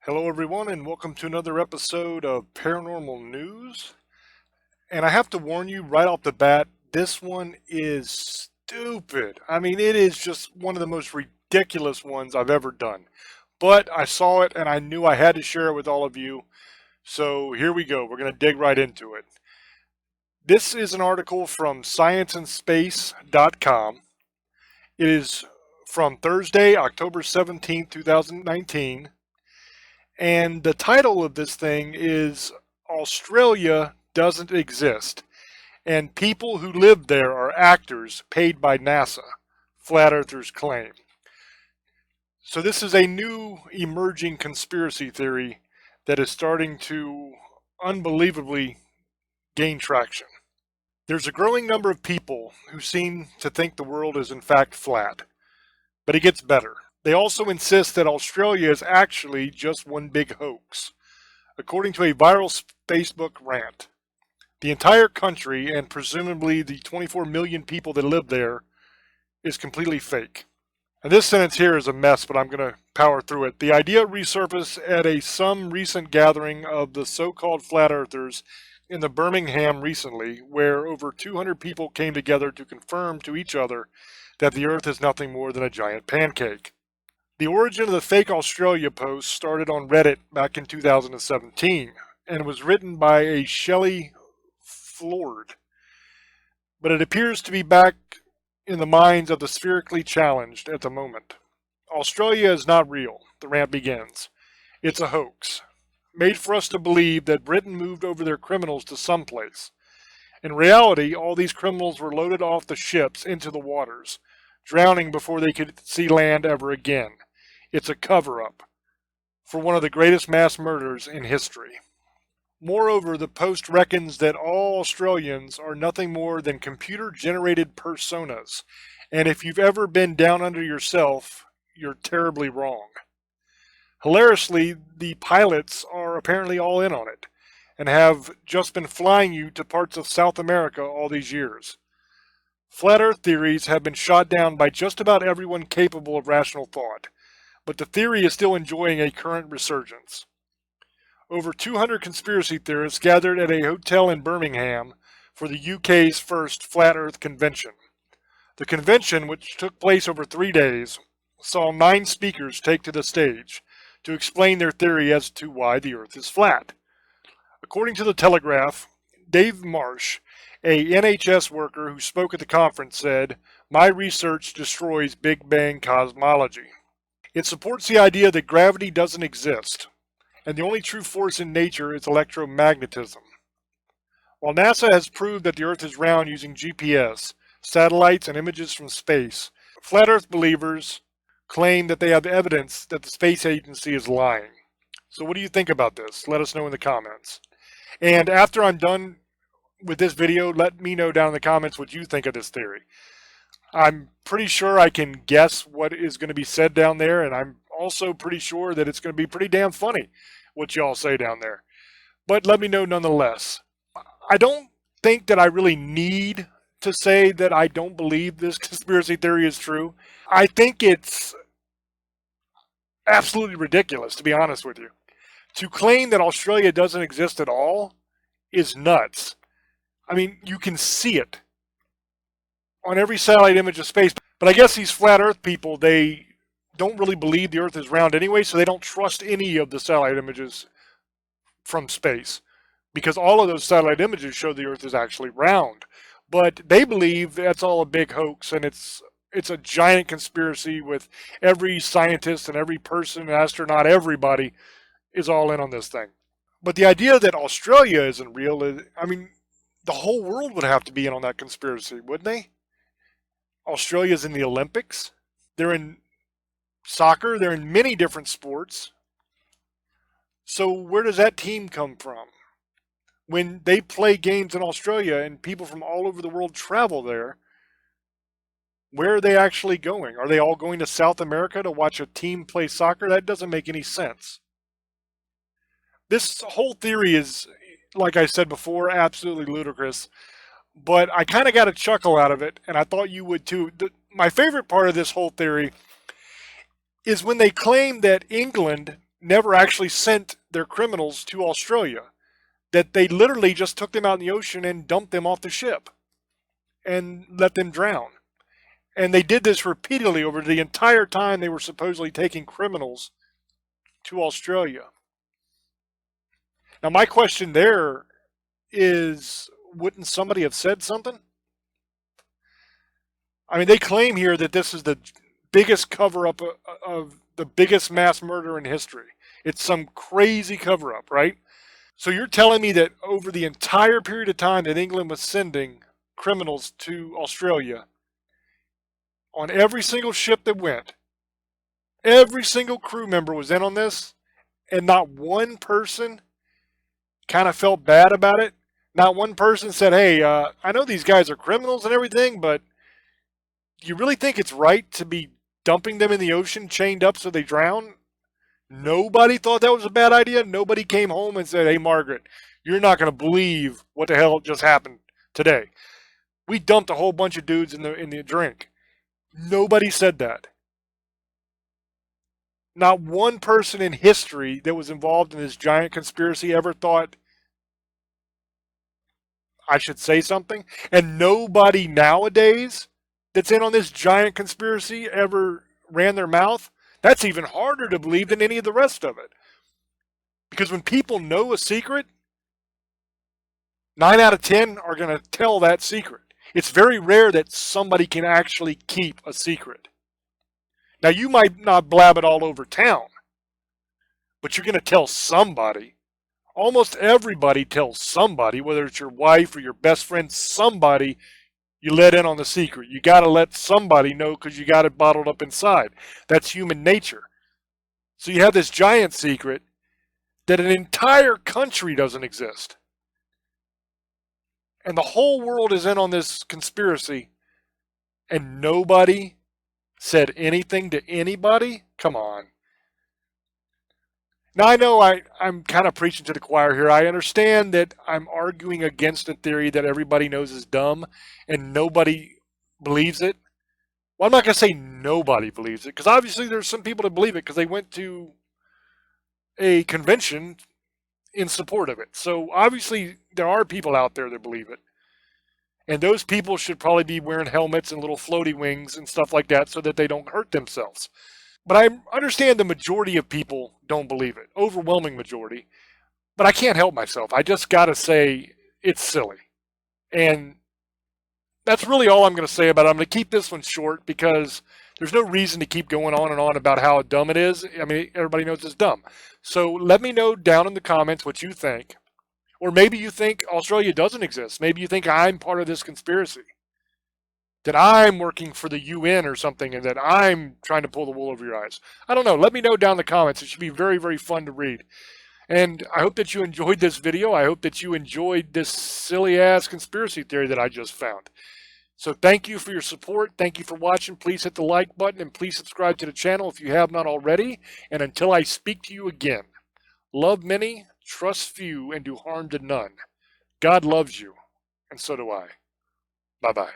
Hello, everyone, and welcome to another episode of Paranormal News. And I have to warn you right off the bat, this one is stupid. I mean, it is just one of the most ridiculous ones I've ever done. But I saw it and I knew I had to share it with all of you. So here we go. We're going to dig right into it. This is an article from scienceandspace.com. It is from Thursday, October 17th, 2019. And the title of this thing is Australia Doesn't Exist, and People Who Live There Are Actors Paid by NASA, Flat Earthers Claim. So this is a new emerging conspiracy theory that is starting to unbelievably gain traction. There's a growing number of people who seem to think the world is in fact flat, but it gets better. They also insist that Australia is actually just one big hoax. According to a viral Facebook rant, the entire country, and presumably the 24 million people that live there, is completely fake. And this sentence here is a mess, but I'm going to power through it. The idea resurfaced at some recent gathering of the so-called flat earthers in the Birmingham recently, where over 200 people came together to confirm to each other that the earth is nothing more than a giant pancake. The origin of the fake Australia post started on Reddit back in 2017 and was written by a Shelley Flord, but it appears to be back in the minds of the spherically challenged at the moment. Australia is not real, the rant begins. It's a hoax, made for us to believe that Britain moved over their criminals to someplace. In reality, all these criminals were loaded off the ships into the waters, drowning before they could see land ever again. It's a cover-up for one of the greatest mass murders in history. Moreover, the Post reckons that all Australians are nothing more than computer-generated personas, and if you've ever been down under yourself, you're terribly wrong. Hilariously, the pilots are apparently all in on it, and have just been flying you to parts of South America all these years. Flat Earth theories have been shot down by just about everyone capable of rational thought, but the theory is still enjoying a current resurgence. Over 200 conspiracy theorists gathered at a hotel in Birmingham for the UK's first Flat Earth convention. The convention, which took place over 3 days, saw 9 speakers take to the stage to explain their theory as to why the Earth is flat. According to the Telegraph, Dave Marsh, a NHS worker who spoke at the conference, said, "My research destroys Big Bang cosmology. It supports the idea that gravity doesn't exist, and the only true force in nature is electromagnetism. While NASA has proved that the Earth is round using GPS, satellites, and images from space, flat Earth believers claim that they have evidence that the space agency is lying." So what do you think about this? Let us know in the comments. And after I'm done with this video, let me know down in the comments what you think of this theory. I'm pretty sure I can guess what is going to be said down there, and I'm also pretty sure that it's going to be pretty damn funny what y'all say down there. But let me know nonetheless. I don't think that I really need to say that I don't believe this conspiracy theory is true. I think it's absolutely ridiculous, to be honest with you. To claim that Australia doesn't exist at all is nuts. I mean, you can see it on every satellite image of space. But I guess these flat Earth people, they don't really believe the Earth is round anyway, so they don't trust any of the satellite images from space, because all of those satellite images show the Earth is actually round. But they believe that's all a big hoax, and it's a giant conspiracy with every scientist and every person, astronaut, everybody is all in on this thing. But the idea that Australia isn't real is, I mean, the whole world would have to be in on that conspiracy, wouldn't they? Australia's in the Olympics. They're in soccer. They're in many different sports. So where does that team come from? When they play games in Australia and people from all over the world travel there, where are they actually going? Are they all going to South America to watch a team play soccer? That doesn't make any sense. This whole theory is, like I said before, absolutely ludicrous. But I kind of got a chuckle out of it, and I thought you would too. My favorite part of this whole theory is when they claim that England never actually sent their criminals to Australia, that they literally just took them out in the ocean and dumped them off the ship and let them drown. And they did this repeatedly over the entire time they were supposedly taking criminals to Australia. Now, my question there is, wouldn't somebody have said something? I mean, they claim here that this is the biggest cover up of the biggest mass murder in history. It's some crazy cover up, right? So you're telling me that over the entire period of time that England was sending criminals to Australia, on every single ship that went, every single crew member was in on this, and not one person kind of felt bad about it? Not one person said, hey, I know these guys are criminals and everything, but do you really think it's right to be dumping them in the ocean chained up so they drown? Nobody thought that was a bad idea. Nobody came home and said, hey, Margaret, you're not going to believe what the hell just happened today. We dumped a whole bunch of dudes in the drink. Nobody said that. Not one person in history that was involved in this giant conspiracy ever thought I should say something. And nobody nowadays that's in on this giant conspiracy ever ran their mouth. That's even harder to believe than any of the rest of it. Because when people know a secret, 9 out of 10 are going to tell that secret. It's very rare that somebody can actually keep a secret. Now, you might not blab it all over town, but you're going to tell somebody. Almost everybody tells somebody, whether it's your wife or your best friend, somebody you let in on the secret. You got to let somebody know because you got it bottled up inside. That's human nature. So you have this giant secret that an entire country doesn't exist. And the whole world is in on this conspiracy, and nobody said anything to anybody? Come on. Now, I know I'm kind of preaching to the choir here. I understand that I'm arguing against a theory that everybody knows is dumb and nobody believes it. Well, I'm not going to say nobody believes it, because obviously there's some people that believe it because they went to a convention in support of it. So obviously there are people out there that believe it. And those people should probably be wearing helmets and little floaty wings and stuff like that so that they don't hurt themselves. But I understand the majority of people don't believe it, overwhelming majority. But I can't help myself. I just got to say it's silly. And that's really all I'm going to say about it. I'm going to keep this one short because there's no reason to keep going on and on about how dumb it is. I mean, everybody knows it's dumb. So let me know down in the comments what you think. Or maybe you think Australia doesn't exist. Maybe you think I'm part of this conspiracy, that I'm working for the UN or something, and that I'm trying to pull the wool over your eyes. I don't know. Let me know down in the comments. It should be very, very fun to read. And I hope that you enjoyed this video. I hope that you enjoyed this silly-ass conspiracy theory that I just found. So thank you for your support. Thank you for watching. Please hit the like button, and please subscribe to the channel if you have not already. And until I speak to you again, love many, trust few, and do harm to none. God loves you, and so do I. Bye-bye.